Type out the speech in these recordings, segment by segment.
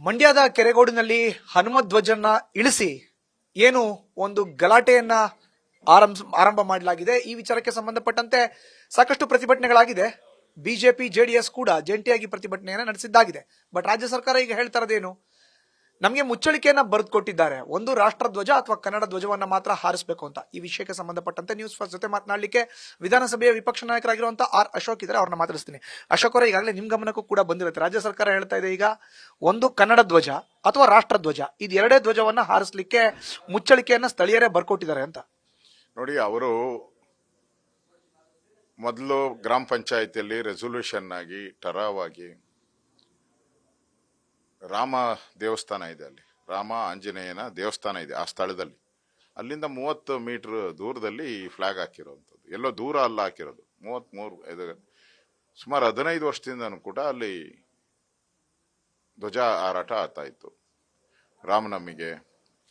ಮಂಡ್ಯದ ಕೆರೆಗೋಡಿನಲ್ಲಿ ಹನುಮತ್ ಧ್ವಜನ್ನ ಇಳಿಸಿ ಏನು ಒಂದು ಗಲಾಟೆಯನ್ನ ಆರಂಭ ಮಾಡಲಾಗಿದೆ. ಈ ವಿಚಾರಕ್ಕೆ ಸಂಬಂಧಪಟ್ಟಂತೆ ಸಾಕಷ್ಟು ಪ್ರತಿಭಟನೆಗಳಾಗಿದೆ. ಬಿಜೆಪಿ ಜೆಡಿಎಸ್ ಕೂಡ ಜಂಟಿಯಾಗಿ ಪ್ರತಿಭಟನೆಯನ್ನ ನಡೆಸಿದ್ದಾಗಿದೆ. ಬಟ್ ರಾಜ್ಯ ಸರ್ಕಾರ ಈಗ ಹೇಳ್ತಾ ಇರೋದೇನು, ನಮಗೆ ಮುಚ್ಚಳಿಕೆಯನ್ನ ಬರೆದುಕೊಟ್ಟಿದ್ದಾರೆ, ಒಂದು ರಾಷ್ಟ್ರ ಧ್ವಜ ಅಥವಾ ಕನ್ನಡ ಧ್ವಜವನ್ನ ಮಾತ್ರ ಹಾರಿಸಬೇಕು ಅಂತ. ಈ ವಿಷಯಕ್ಕೆ ಸಂಬಂಧಪಟ್ಟಂತೆ ನ್ಯೂಸ್ ಫಸ್ಟ್ ಜೊತೆ ಮಾತನಾಡಲಿಕ್ಕೆ ವಿಧಾನಸಭೆಯ ವಿಪಕ್ಷ ನಾಯಕರಾಗಿರುವಂತಹ ಆರ್ ಅಶೋಕ್ ಇದ್ದಾರೆ, ಅವ್ರನ್ನ ಮಾತಾಡಿಸ್ತೀನಿ. ಅಶೋಕ್ ಅವರ, ಈಗಾಗಲೇ ನಿಮ್ ಗಮನಕ್ಕೂ ಕೂಡ ಬಂದಿರುತ್ತೆ, ರಾಜ್ಯ ಸರ್ಕಾರ ಹೇಳ್ತಾ ಇದೆ ಈಗ ಒಂದು ಕನ್ನಡ ಧ್ವಜ ಅಥವಾ ರಾಷ್ಟ್ರ ಧ್ವಜ, ಇದು ಎರಡೇ ಧ್ವಜವನ್ನ ಹಾರಿಸಲಿಕ್ಕೆ ಮುಚ್ಚಳಿಕೆಯನ್ನ ಸ್ಥಳೀಯರೇ ಬರ್ಕೊಟ್ಟಿದ್ದಾರೆ ಅಂತ. ನೋಡಿ, ಅವರು ಮೊದಲು ಗ್ರಾಮ ಪಂಚಾಯತಿಯಲ್ಲಿ ರೆಸೊಲ್ಯೂಷನ್ ಆಗಿ ಟರಾವಾಗಿ ರಾಮ ದೇವಸ್ಥಾನ ಇದೆ, ಅಲ್ಲಿ ರಾಮ ಆಂಜನೇಯನ ದೇವಸ್ಥಾನ ಇದೆ ಆ ಸ್ಥಳದಲ್ಲಿ, ಅಲ್ಲಿಂದ 30 ಮೀಟರ್ ದೂರದಲ್ಲಿ ಈ ಫ್ಲಾಗ್ ಹಾಕಿರೋವಂಥದ್ದು. ಎಲ್ಲೋ ದೂರ ಅಲ್ಲ ಹಾಕಿರೋದು, 33 ಸುಮಾರು 15 ವರ್ಷದಿಂದನೂ ಕೂಡ ಅಲ್ಲಿ ಧ್ವಜ ಹಾರಾಟ ಆಗ್ತಾ ಇತ್ತು. ರಾಮನವಮಿಗೆ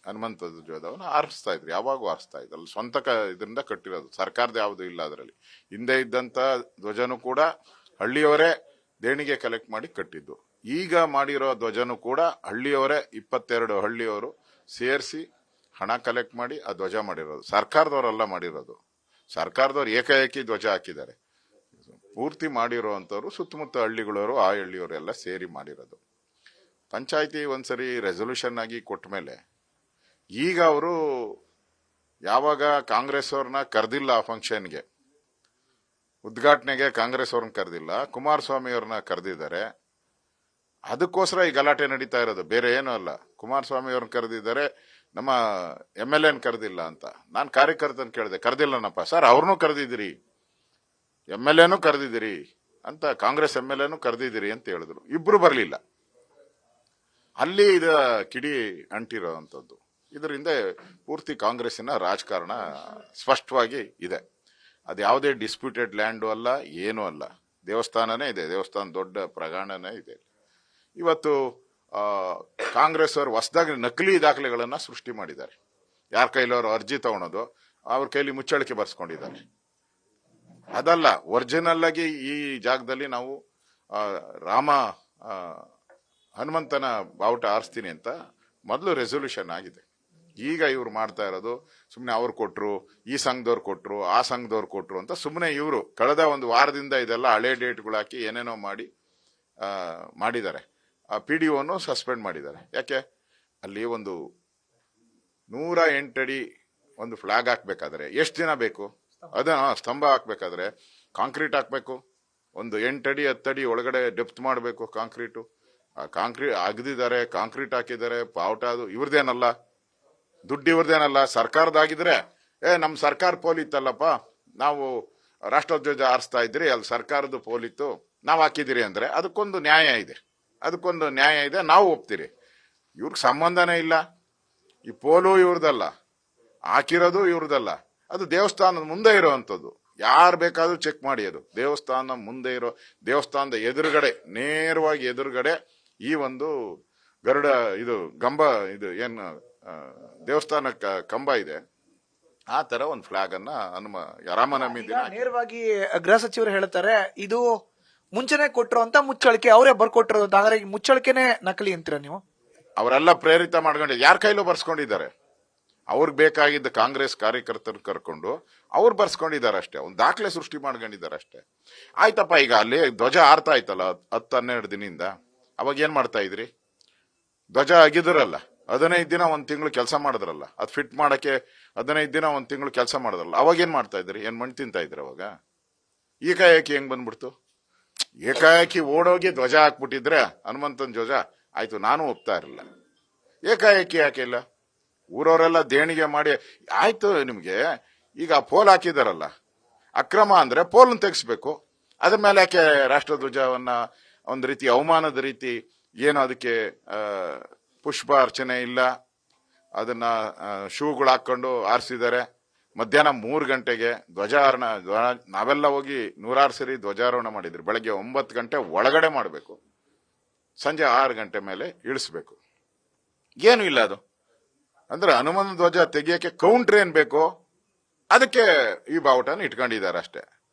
ಹನುಮಂತ ಧ್ವಜವನ್ನು ಹಾರಿಸ್ತಾ ಇದ್ರು, ಯಾವಾಗೂ ಹಾರಿಸ್ತಾ ಇದ್ರು. ಅಲ್ಲಿ ಸ್ವಂತ ಇದರಿಂದ ಕಟ್ಟಿರೋದು, ಸರ್ಕಾರದ ಯಾವುದು ಇಲ್ಲ ಅದರಲ್ಲಿ. ಹಿಂದೆ ಇದ್ದಂತ ಧ್ವಜನು ಕೂಡ ಹಳ್ಳಿಯವರೇ ದೇಣಿಗೆ ಕಲೆಕ್ಟ್ ಮಾಡಿ ಕಟ್ಟಿದ್ದು. ಈಗ ಮಾಡಿರೋ ಧ್ವಜನು ಕೂಡ ಹಳ್ಳಿಯವರೇ 22 ಹಳ್ಳಿಯವರು ಸೇರಿಸಿ ಹಣ ಕಲೆಕ್ಟ್ ಮಾಡಿ ಆ ಧ್ವಜ ಮಾಡಿರೋದು, ಸರ್ಕಾರದವರೆಲ್ಲ ಮಾಡಿರೋದು. ಸರ್ಕಾರದವ್ರು ಏಕಾಏಕಿ ಧ್ವಜ ಹಾಕಿದ್ದಾರೆ, ಪೂರ್ತಿ ಮಾಡಿರೋವಂಥವ್ರು ಸುತ್ತಮುತ್ತ ಹಳ್ಳಿಗಳವರು, ಆ ಹಳ್ಳಿಯವರೆಲ್ಲ ಸೇರಿ ಮಾಡಿರೋದು. ಪಂಚಾಯತಿ ಒಂದ್ಸರಿ ರೆಸೊಲ್ಯೂಷನ್ ಆಗಿ ಕೊಟ್ಟ ಮೇಲೆ ಈಗ ಅವರು ಯಾವಾಗ ಕಾಂಗ್ರೆಸ್ ಅವ್ರನ್ನ ಕರೆದಿಲ್ಲ ಆ ಫಂಕ್ಷನ್ಗೆ, ಉದ್ಘಾಟನೆಗೆ ಕಾಂಗ್ರೆಸ್ ಅವ್ರನ್ನ ಕರೆದಿಲ್ಲ, ಕುಮಾರಸ್ವಾಮಿ ಅವ್ರನ್ನ ಕರೆದಿದ್ದಾರೆ. ಅದಕ್ಕೋಸ್ಕರ ಈ ಗಲಾಟೆ ನಡೀತಾ ಇರೋದು, ಬೇರೆ ಏನೂ ಅಲ್ಲ. ಕುಮಾರಸ್ವಾಮಿ ಅವ್ರನ್ನ ಕರೆದಿದ್ದಾರೆ, ನಮ್ಮ MLA ಕರೆದಿಲ್ಲ ಅಂತ. ನಾನು ಕಾರ್ಯಕರ್ತನ ಕೇಳಿದೆ, ಕರೆದಿಲ್ಲನಪ್ಪ ಸರ್, ಅವ್ರನ್ನೂ ಕರೆದಿದ್ದೀರಿ, MLA ಕರೆದಿದ್ದೀರಿ ಅಂತ, ಕಾಂಗ್ರೆಸ್ MLA ಕರೆದಿದ್ದೀರಿ ಅಂತ ಹೇಳಿದ್ರು. ಇಬ್ರು ಬರಲಿಲ್ಲ. ಅಲ್ಲಿ ಇದು ಕಿಡಿ ಅಂಟಿರೋವಂಥದ್ದು. ಇದರಿಂದ ಪೂರ್ತಿ ಕಾಂಗ್ರೆಸ್ಸಿನ ರಾಜಕಾರಣ ಸ್ಪಷ್ಟವಾಗಿ ಇದೆ. ಅದು ಯಾವುದೇ ಡಿಸ್ಪ್ಯೂಟೆಡ್ ಲ್ಯಾಂಡು ಅಲ್ಲ, ಏನೂ ಅಲ್ಲ, ದೇವಸ್ಥಾನನೇ ಇದೆ, ದೇವಸ್ಥಾನ ದೊಡ್ಡ ಪ್ರಾಂಗಣನೇ ಇದೆ. ಇವತ್ತು ಕಾಂಗ್ರೆಸ್ ಅವರು ಹೊಸದಾಗಿ ನಕಲಿ ದಾಖಲೆಗಳನ್ನ ಸೃಷ್ಟಿ ಮಾಡಿದ್ದಾರೆ. ಯಾರ ಕೈಲವರು ಅರ್ಜಿ ತಗೊಳೋದು, ಅವ್ರ ಕೈಲಿ ಮುಚ್ಚಳಿಕೆ ಬರ್ಸ್ಕೊಂಡಿದ್ದಾರೆ. ಅದಲ್ಲ, ಒರಿಜಿನಲ್ ಆಗಿ ಈ ಜಾಗದಲ್ಲಿ ನಾವು ಹನುಮಂತನ ಬಾವುಟ ಆರಿಸ್ತೀನಿ ಅಂತ ಮೊದಲು ರೆಸೊಲ್ಯೂಷನ್ ಆಗಿದೆ. ಈಗ ಇವ್ರು ಮಾಡ್ತಾ ಇರೋದು ಸುಮ್ಮನೆ ಅವ್ರು ಕೊಟ್ರು, ಈ ಸಂಘದವ್ರು ಕೊಟ್ರು, ಆ ಸಂಘದವ್ರು ಕೊಟ್ರು ಅಂತ ಸುಮ್ಮನೆ ಇವರು ಕಳೆದ ಒಂದು ವಾರದಿಂದ ಇದೆಲ್ಲ ಹಳೆ ಡೇಟ್ಗಳು ಹಾಕಿ ಏನೇನೋ ಮಾಡಿದ್ದಾರೆ. PDOನು ಸಸ್ಪೆಂಡ್ ಮಾಡಿದ್ದಾರೆ. ಯಾಕೆ? ಅಲ್ಲಿ ಒಂದು 108 ಅಡಿ ಒಂದು ಫ್ಲಾಗ್ ಹಾಕ್ಬೇಕಾದ್ರೆ ಎಷ್ಟು ದಿನ ಬೇಕು? ಸ್ತಂಭ ಹಾಕ್ಬೇಕಾದ್ರೆ ಕಾಂಕ್ರೀಟ್ ಹಾಕ್ಬೇಕು, ಒಂದು 8 ಅಡಿ 10 ಅಡಿ ಒಳಗಡೆ ಡೆಪ್ತ್ ಮಾಡಬೇಕು ಕಾಂಕ್ರೀಟು. ಕಾಂಕ್ರೀಟ್ ಅಗದಿದ್ದಾರೆ, ಕಾಂಕ್ರೀಟ್ ಹಾಕಿದ್ದಾರೆ, ಬಾವುಟ ಅದು ಇವ್ರದೇನಲ್ಲ, ದುಡ್ಡು ಇವ್ರದೇನಲ್ಲ, ಸರ್ಕಾರದಾಗಿದ್ರೆ ನಮ್ ಸರ್ಕಾರ ಪೋಲಿತ್ತಲ್ಲಪ್ಪ, ನಾವು ರಾಷ್ಟ್ರಧ್ವಜ ಹಾರಿಸ್ತಾ ಇದ್ರಿ, ಅಲ್ಲಿ ಸರ್ಕಾರದ ಪೋಲಿತ್ತು, ನಾವು ಹಾಕಿದಿರಿ ಅಂದ್ರೆ ಅದಕ್ಕೊಂದು ನ್ಯಾಯ ಇದೆ, ನಾವು ಒಪ್ತೀರಿ. ಇವ್ರಿಗೆ ಸಂಬಂಧನೇ ಇಲ್ಲ. ಈ ಪೋಲು ಇವ್ರದಲ್ಲ, ಹಾಕಿರೋದು ಇವ್ರದಲ್ಲ, ಅದು ದೇವಸ್ಥಾನದ ಮುಂದೆ ಇರೋವಂಥದ್ದು. ಯಾರು ಬೇಕಾದ್ರೂ ಚೆಕ್ ಮಾಡಿ, ಅದು ದೇವಸ್ಥಾನ ಮುಂದೆ ಇರೋ, ದೇವಸ್ಥಾನದ ಎದುರುಗಡೆ, ನೇರವಾಗಿ ಎದುರುಗಡೆ ಈ ಒಂದು ಗರುಡ ಇದು ಗಂಬ, ಇದು ಏನು ದೇವಸ್ಥಾನ ಕಂಬ ಇದೆ, ಆ ತರ ಒಂದು ಫ್ಲಾಗ್ ಅನ್ನ ರಾಮನವಮಿ ದಿನ ನೇರವಾಗಿ ಗೃಹ ಸಚಿವರು ಹೇಳ್ತಾರೆ ಇದು ಮುಂಚೆನೆ ಕೊಟ್ಟರು ಅಂತ ಮುಚ್ಚಳಿಕೆ ಅವರೇ ಬರ್ಕೊಟ್ಟಿರೋದು ಅಂತ. ಹಾಗಾದ್ರೆ ಮುಚ್ಚಳಿಕೆನೆ ನಕಲಿ ಅಂತೀರ ನೀವು? ಅವರೆಲ್ಲ ಪ್ರೇರಿತ ಮಾಡ್ಕೊಂಡಿದ್ದಾರೆ, ಯಾರ ಕೈಲೂ ಬರ್ಸ್ಕೊಂಡಿದ್ದಾರೆ. ಅವ್ರಿಗೆ ಬೇಕಾಗಿದ್ದ ಕಾಂಗ್ರೆಸ್ ಕಾರ್ಯಕರ್ತರು ಕರ್ಕೊಂಡು ಅವ್ರು ಬರ್ಸ್ಕೊಂಡಿದ್ದಾರೆ ಅಷ್ಟೇ, ಒಂದು ದಾಖಲೆ ಸೃಷ್ಟಿ ಮಾಡ್ಕೊಂಡಿದ್ದಾರೆ ಅಷ್ಟೇ. ಆಯ್ತಪ್ಪ, ಈಗ ಅಲ್ಲಿ ಧ್ವಜ ಆರ್ತಾ ಆಯ್ತಲ್ಲ 10-12 ದಿನದಿಂದ, ಅವಾಗ ಏನ್ ಮಾಡ್ತಾ ಇದ್ರಿ? ಧ್ವಜ ಆಗಿದ್ರಲ್ಲ, 15 ದಿನ 1 ತಿಂಗಳು ಕೆಲಸ ಮಾಡಿದ್ರಲ್ಲ, ಅದು ಫಿಟ್ ಮಾಡಕ್ಕೆ 15 ದಿನ 1 ತಿಂಗಳು ಕೆಲಸ ಮಾಡಿದ್ರಲ್ಲ, ಅವಾಗ ಏನ್ ಮಾಡ್ತಾ ಇದ್ರಿ? ಏನ್ ಮಣ್ಣು ತಿಂತಾ ಇದ್ರಿ ಅವಾಗ? ಏಕಾಏಕಿ ಹೆಂಗ್ ಬಂದ್ಬಿಡ್ತು? ಏಕಾಏಕಿ ಓಡೋಗಿ ಧ್ವಜ ಹಾಕ್ಬಿಟ್ಟಿದ್ರೆ ಹನುಮಂತನ ಧ್ವಜ ಆಯ್ತು, ನಾನು ಒಪ್ತಾ ಇರಲಿಲ್ಲ. ಏಕಾಏಕಿ ಯಾಕಿಲ್ಲ? ಊರವರೆಲ್ಲ ದೇಣಿಗೆ ಮಾಡಿ ಆಯ್ತು. ನಿಮ್ಗೆ ಈಗ ಪೋಲ್ ಹಾಕಿದಾರಲ್ಲ, ಅಕ್ರಮ ಅಂದ್ರೆ ಪೋಲ್ನ ತೆಗಿಸ್ಬೇಕು. ಅದ್ರ ಮೇಲೆ ಯಾಕೆ ರಾಷ್ಟ್ರಧ್ವಜವನ್ನ ಒಂದು ರೀತಿ ಅವಮಾನದ ರೀತಿ, ಏನು ಅದಕ್ಕೆ ಪುಷ್ಪ ಅರ್ಚನೆ ಇಲ್ಲ, ಅದನ್ನ ಶೂಗಳು ಹಾಕೊಂಡು ಆರಿಸಿದ್ದಾರೆ. ಮಧ್ಯಾಹ್ನ 3 ಗಂಟೆಗೆ ಧ್ವಜಾರೋಹಣ, ನಾವೆಲ್ಲ ಹೋಗಿ 106 ಸರಿ ಧ್ವಜಾರೋಹಣ ಮಾಡಿದ್ರಿ. ಬೆಳಗ್ಗೆ 9 ಗಂಟೆ ಒಳಗಡೆ ಮಾಡಬೇಕು, ಸಂಜೆ 6 ಗಂಟೆ ಮೇಲೆ ಇಳಿಸ್ಬೇಕು. ಏನು ಇಲ್ಲ ಅದು ಅಂದ್ರೆ ಹನುಮಂತ ಧ್ವಜ ತೆಗಿಯಕ್ಕೆ ಕೌಂಟ್ರ್ ಏನ್ ಬೇಕು, ಅದಕ್ಕೆ ಈ ಬಾವುಟನ ಇಟ್ಕೊಂಡಿದ್ದಾರೆ ಅಷ್ಟೇ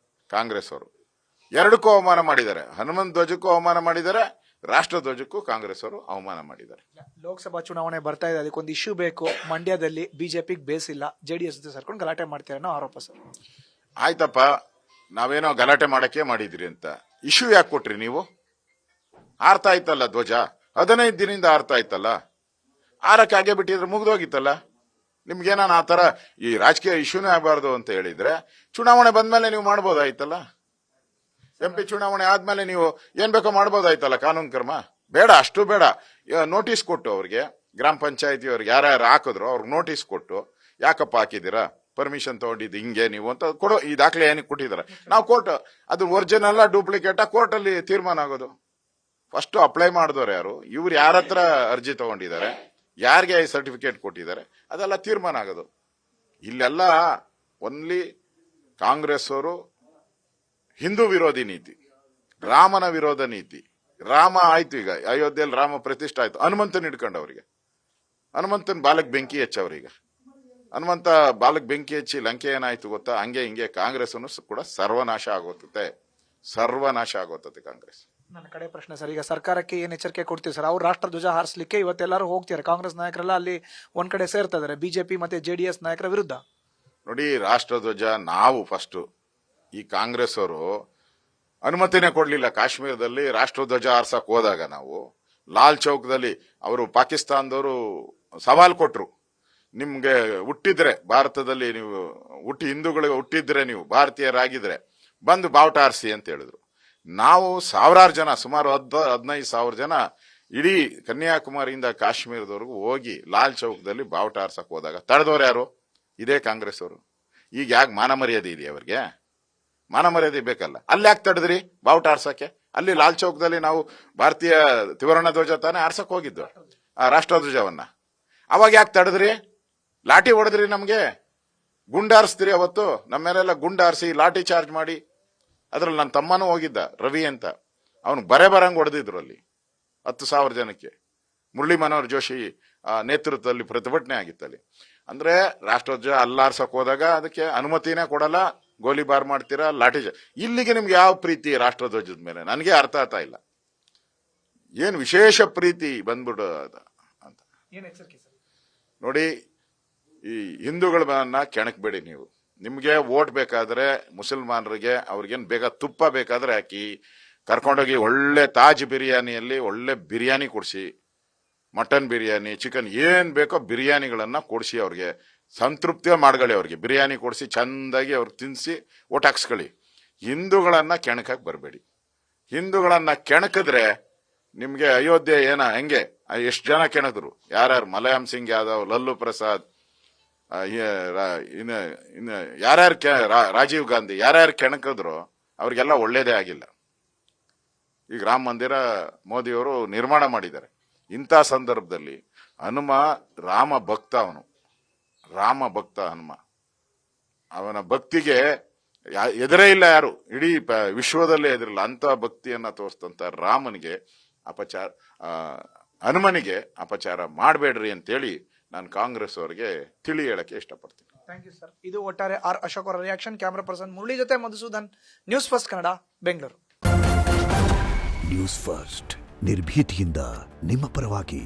ಕಾಂಗ್ರೆಸ್ ಅವರು. ಎರಡಕ್ಕೂ ಅವಮಾನ ಮಾಡಿದ್ದಾರೆ, ಹನುಮಂತ ಧ್ವಜಕ್ಕೂ ಅವಮಾನ ಮಾಡಿದ್ದಾರೆ, ರಾಷ್ಟ್ರಧ್ವಜಕ್ಕೂ ಕಾಂಗ್ರೆಸ್ ಅವರು ಅವಮಾನ ಮಾಡಿದ್ದಾರೆ. ಲೋಕಸಭಾ ಚುನಾವಣೆ ಬರ್ತಾ ಇದೆ, ಅದಕ್ಕೊಂದು ಇಶ್ಯೂ ಬೇಕು. ಮಂಡ್ಯದಲ್ಲಿ ಬಿಜೆಪಿಗೆ ಬೇಸಿಲ್ಲ, ಜೆಡಿಎಸ್ ಜೊತೆ ಸೇರ್ಕೊಂಡು ಗಲಾಟೆ ಮಾಡ್ತಾರೆ ಅನ್ನೋ ಆರೋಪ ಸರ್. ಆಯ್ತಪ್ಪ, ನಾವೇನೋ ಗಲಾಟೆ ಮಾಡಕ್ಕೆ ಮಾಡಿದ್ರಿ ಅಂತ ಇಶ್ಯೂ ಯಾಕೆ ಕೊಟ್ರಿ ನೀವು? ಆರ್ತಾ ಇತ್ತಲ್ಲ ಧ್ವಜ, 15 ದಿನದಿಂದ ಆರ್ತಾ ಇತ್ತಲ್ಲ, ಆರಕ್ಕೆ ಹಾಗೆ ಬಿಟ್ಟಿದ್ರೆ ಮುಗ್ದೋಗಿತ್ತಲ್ಲ. ನಿಮ್ಗೇನಾನ ಆ ತರ ಈ ರಾಜಕೀಯ ಇಶ್ಯೂನೇ ಆಗಬಾರ್ದು ಅಂತ ಹೇಳಿದ್ರೆ ಚುನಾವಣೆ ಬಂದ್ಮೇಲೆ ನೀವು ಮಾಡ್ಬೋದಾಯ್ತಲ್ಲ. MP ಚುನಾವಣೆ ಆದ್ಮೇಲೆ ನೀವು ಏನ್ ಬೇಕೋ ಮಾಡ್ಬೋದಾಯ್ತಲ್ಲ ಕಾನೂನು ಕ್ರಮ. ಬೇಡ, ಅಷ್ಟು ಬೇಡ. ನೋಟಿಸ್ ಕೊಟ್ಟು ಅವ್ರಿಗೆ, ಗ್ರಾಮ ಪಂಚಾಯತಿ ಅವ್ರಿಗೆ ಯಾರ್ಯಾರು ಹಾಕಿದ್ರು ಅವ್ರಿಗೆ ನೋಟಿಸ್ ಕೊಟ್ಟು, ಯಾಕಪ್ಪ ಹಾಕಿದ್ದೀರಾ, ಪರ್ಮಿಷನ್ ತಗೊಂಡಿದ್ದು ಹಿಂಗೆ ನೀವು ಅಂತ ಕೊಡೋ, ಈ ದಾಖಲೆ ಏನಕ್ಕೆ ಕೊಟ್ಟಿದ್ದಾರೆ. ನಾವು ಕೋರ್ಟ್ ಅದು ಒರಿಜಿನಲ್ ಡೂಪ್ಲಿಕೇಟ್ ಕೋರ್ಟ್ ಅಲ್ಲಿ ತೀರ್ಮಾನ ಆಗೋದು. ಫಸ್ಟ್ ಅಪ್ಲೈ ಮಾಡಿದವ್ರು ಯಾರು, ಇವ್ರು ಯಾರ ಹತ್ರ ಅರ್ಜಿ ತಗೊಂಡಿದ್ದಾರೆ, ಯಾರಿಗೆ ಸರ್ಟಿಫಿಕೇಟ್ ಕೊಟ್ಟಿದ್ದಾರೆ, ಅದೆಲ್ಲ ತೀರ್ಮಾನ ಆಗೋದು. ಇಲ್ಲೆಲ್ಲ ಓನ್ಲಿ ಕಾಂಗ್ರೆಸ್ ಅವರು ಹಿಂದೂ ವಿರೋಧಿ ನೀತಿ, ರಾಮನ ವಿರೋಧ ನೀತಿ. ರಾಮ ಆಯ್ತು, ಈಗ ಅಯೋಧ್ಯೆಯಲ್ಲಿ ರಾಮ ಪ್ರತಿಷ್ಠೆ ಆಯ್ತು, ಹನುಮಂತನ ಹಿಡ್ಕೊಂಡು ಅವರಿಗೆ, ಹನುಮಂತನ ಬಾಲಕ್ ಬೆಂಕಿ ಹಚ್ಚವ್ರೀಗ. ಹನುಮಂತ ಬಾಲಕ್ ಬೆಂಕಿ ಹಚ್ಚಿ ಲಂಕೆ ಏನಾಯ್ತು ಗೊತ್ತಾ? ಹಂಗೆ ಹಿಂಗೆ ಕಾಂಗ್ರೆಸ್ ಕೂಡ ಸರ್ವನಾಶ ಆಗೋತತೆ, ಸರ್ವನಾಶ ಆಗೋತತೆ ಕಾಂಗ್ರೆಸ್. ನನ್ನ ಕಡೆ ಪ್ರಶ್ನೆ ಸರ್, ಈಗ ಸರ್ಕಾರಕ್ಕೆ ಏನ್ ಎಚ್ಚರಿಕೆ ಕೊಡ್ತೀವಿ ಸರ್? ಅವ್ರು ರಾಷ್ಟ್ರಧ್ವಜ ಹಾರಿಸಲಿಕ್ಕೆ ಇವತ್ತೆಲ್ಲರೂ ಹೋಗ್ತಾರೆ, ಕಾಂಗ್ರೆಸ್ ನಾಯಕರೆಲ್ಲ ಅಲ್ಲಿ ಒಂದ್ ಕಡೆ ಸೇರ್ತಾ ಇದಾರೆ ಬಿಜೆಪಿ ಮತ್ತೆ ಜೆಡಿಎಸ್ ನಾಯಕರ ವಿರುದ್ಧ. ನೋಡಿ, ರಾಷ್ಟ್ರಧ್ವಜ ನಾವು ಫಸ್ಟ್, ಈ ಕಾಂಗ್ರೆಸ್ ಅವರು ಅನುಮತಿನೇ ಕೊಡ್ಲಿಲ್ಲ. ಕಾಶ್ಮೀರದಲ್ಲಿ ರಾಷ್ಟ್ರಧ್ವಜ ಹಾರ್ಸಕ್ ಹೋದಾಗ ನಾವು ಲಾಲ್ ಚೌಕದಲ್ಲಿ ಅವರು ಪಾಕಿಸ್ತಾನದವರು ಸವಾಲ್ ಕೊಟ್ರು, ನಿಮ್ಗೆ ಹುಟ್ಟಿದ್ರೆ ಭಾರತದಲ್ಲಿ ನೀವು ಹಿಂದೂಗಳಿಗೆ ಹುಟ್ಟಿದ್ರೆ, ನೀವು ಭಾರತೀಯರಾಗಿದ್ರೆ ಬಂದು ಬಾವುಟ ಹಾರಿಸಿ ಅಂತ ಹೇಳಿದ್ರು. ನಾವು ಸಾವಿರಾರು ಜನ, ಸುಮಾರು 15,000 ಜನ ಇಡೀ ಕನ್ಯಾಕುಮಾರಿಯಿಂದ ಕಾಶ್ಮೀರದವರೆಗೂ ಹೋಗಿ ಲಾಲ್ ಚೌಕದಲ್ಲಿ ಬಾವುಟ ಹಾರ್ಸಕ್ ಹೋದಾಗ ತಡೆದವ್ರು ಯಾರು? ಇದೇ ಕಾಂಗ್ರೆಸ್ ಅವರು. ಈಗ ಯಾಕೆ ಮಾನ ಮರ್ಯಾದೆ ಇದೆಯಾ ಅವ್ರಿಗೆ? ಮಾನ ಮರ್ಯಾದೆ ಬೇಕಲ್ಲ. ಅಲ್ಲಿ ಯಾಕೆ ತಡೆದ್ರಿ ಬಾವುಟ ಹಾರ್ಸಕ್ಕೆ? ಅಲ್ಲಿ ಲಾಲ್ ಚೌಕದಲ್ಲಿ ನಾವು ಭಾರತೀಯ ತ್ರಿವರ್ಣ ಧ್ವಜ ತಾನೇ ಹಾರ್ಸಕ್ ಹೋಗಿದ್ದು, ಆ ರಾಷ್ಟ್ರಧ್ವಜವನ್ನ. ಅವಾಗ ಯಾಕೆ ತಡೆದ್ರಿ? ಲಾಠಿ ಹೊಡೆದ್ರಿ, ನಮ್ಗೆ ಗುಂಡಾರಿಸ್ತೀರಿ. ಅವತ್ತು ನಮ್ಮ ಮೇಲೆಲ್ಲ ಗುಂಡಾರಿಸಿ ಲಾಠಿ ಚಾರ್ಜ್ ಮಾಡಿ, ಅದ್ರಲ್ಲಿ ನನ್ನ ತಮ್ಮನೂ ಹೋಗಿದ್ದ, ರವಿ ಅಂತ, ಅವನು ಬರಂಗ್ ಹೊಡೆದಿದ್ರು ಅಲ್ಲಿ 10,000 ಜನಕ್ಕೆ. ಮುರಳಿ ಮನೋಹರ್ ಜೋಶಿ ನೇತೃತ್ವದಲ್ಲಿ ಪ್ರತಿಭಟನೆ ಆಗಿತ್ತಲ್ಲಿ. ಅಂದ್ರೆ ರಾಷ್ಟ್ರಧ್ವಜ ಅಲ್ಲಾರ್ಸಕ್ ಹೋದಾಗ ಅದಕ್ಕೆ ಅನುಮತಿನೇ ಕೊಡಲ್ಲ, ಗೋಲಿಬಾರ್ ಮಾಡ್ತೀರಾ, ಲಾಠಿ. ಇಲ್ಲಿಗೆ ನಿಮ್ಗೆ ಯಾವ ಪ್ರೀತಿ ರಾಷ್ಟ್ರಧ್ವಜದ ಮೇಲೆ? ನನಗೆ ಅರ್ಥ ಆಗ್ತಾ ಇಲ್ಲ. ಏನ್ ವಿಶೇಷ ಪ್ರೀತಿ ಬಂದ್ಬಿಡು ಅಂತ. ನೋಡಿ, ಈ ಹಿಂದೂಗಳನ್ನ ಕೆಣಕ್ಬೇಡಿ ನೀವು. ನಿಮ್ಗೆ ವೋಟ್ ಬೇಕಾದ್ರೆ ಮುಸಲ್ಮಾನರಿಗೆ ಅವ್ರಿಗೇನ್ ಬೇಕಾ ತುಪ್ಪ ಬೇಕಾದ್ರೆ ಹಾಕಿ ಕರ್ಕೊಂಡೋಗಿ ಒಳ್ಳೆ ತಾಜ್ ಬಿರಿಯಾನಿಯಲ್ಲಿ ಒಳ್ಳೆ ಬಿರಿಯಾನಿ ಕೊಡಿಸಿ, ಮಟನ್ ಬಿರಿಯಾನಿ, ಚಿಕನ್ ಏನ್ ಬೇಕೋ ಬಿರಿಯಾನಿಗಳನ್ನ ಕೊಡಿಸಿ ಅವ್ರಿಗೆ ಸಂತೃಪ್ತಿ ಮಾಡ್ಕೊಳ್ಳಿ. ಅವ್ರಿಗೆ ಬಿರಿಯಾನಿ ಕೊಡಿಸಿ ಚಂದಾಗಿ ಅವ್ರಿಗೆ ತಿನ್ಸಿ ಓಟ್ ಹಾಕ್ಸ್ಕೊಳ್ಳಿ. ಹಿಂದೂಗಳನ್ನ ಕೆಣಕಕ್ ಬರಬೇಡಿ. ಹಿಂದೂಗಳನ್ನ ಕೆಣಕಿದ್ರೆ ನಿಮ್ಗೆ ಅಯೋಧ್ಯೆ ಹೆಂಗೆ ಎಷ್ಟು ಜನ ಕೆಣಕಿದ್ರು, ಯಾರ್ಯಾರು ಮಲಯಾಮ್ ಸಿಂಗ್ ಯಾದವ್, ಲಲ್ಲು ಪ್ರಸಾದ್, ಯಾರ್ಯಾರು ರಾಜೀವ್ ಗಾಂಧಿ ಯಾರ್ಯಾರು ಕೆಣಕಿದ್ರು ಅವ್ರಿಗೆಲ್ಲ ಒಳ್ಳೇದೇ ಆಗಿಲ್ಲ. ಈಗ ರಾಮ ಮಂದಿರ ಮೋದಿಯವರು ನಿರ್ಮಾಣ ಮಾಡಿದ್ದಾರೆ. ಇಂಥ ಸಂದರ್ಭದಲ್ಲಿ ರಾಮ ಭಕ್ತ, ರಾಮ ಭಕ್ತ ಹನುಮ, ಅವನ ಭಕ್ತಿಗೆ ಎದುರೇ ಇಲ್ಲ ಯಾರು, ಇಡೀ ವಿಶ್ವದಲ್ಲೇ ಎದುರಿಲ್ಲ. ಅಂತ ಭಕ್ತಿಯನ್ನ ತೋರಿಸ್ತಂತ ರಾಮನಿಗೆ ಹನುಮನಿಗೆ ಅಪಚಾರ ಮಾಡಬೇಡ್ರಿ ಅಂತೇಳಿ ನಾನು ಕಾಂಗ್ರೆಸ್ ಅವರಿಗೆ ತಿಳಿ ಹೇಳಕ್ಕೆ ಇಷ್ಟಪಡ್ತೀನಿ. Thank you sir. ಇದು ಒಟ್ಟಾರೆ ಆರ್ ಅಶೋಕ್ ಅವರ ರಿಯಾಕ್ಷನ್. ಕ್ಯಾಮರಾ ಪರ್ಸನ್ ಮುರಳಿ ಜೊತೆ Madhusudan, news first Kannada, Bengaluru. News first ನಿರ್ಭೀತಿಯಿಂದ ನಿಮ್ಮ ಪರವಾಗಿ.